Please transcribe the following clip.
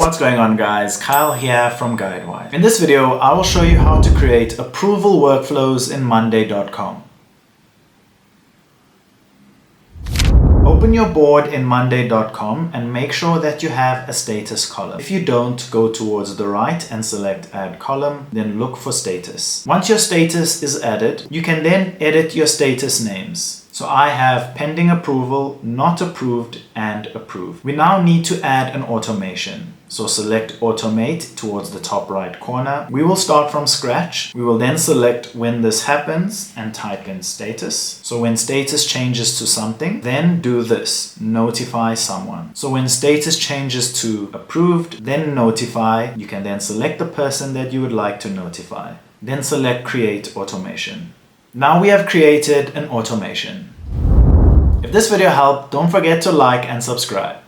What's going on, guys? Kyle here from GuideWise. In this video, I will show you how to create approval workflows in Monday.com. Open your board in Monday.com and make sure that you have a status column. If you don't, go towards the right and select Add Column, then look for status. Once your status is added, you can then edit your status names. So I have pending approval, not approved, and approved. We now need to add an automation. So select Automate towards the top right corner. We will start from scratch. We will then select when this happens and type in status. So when status changes to something, then do this, notify someone. So when status changes to approved, then notify. You can then select the person that you would like to notify. Then select Create Automation. Now we have created an automation. If this video helped, don't forget to like and subscribe.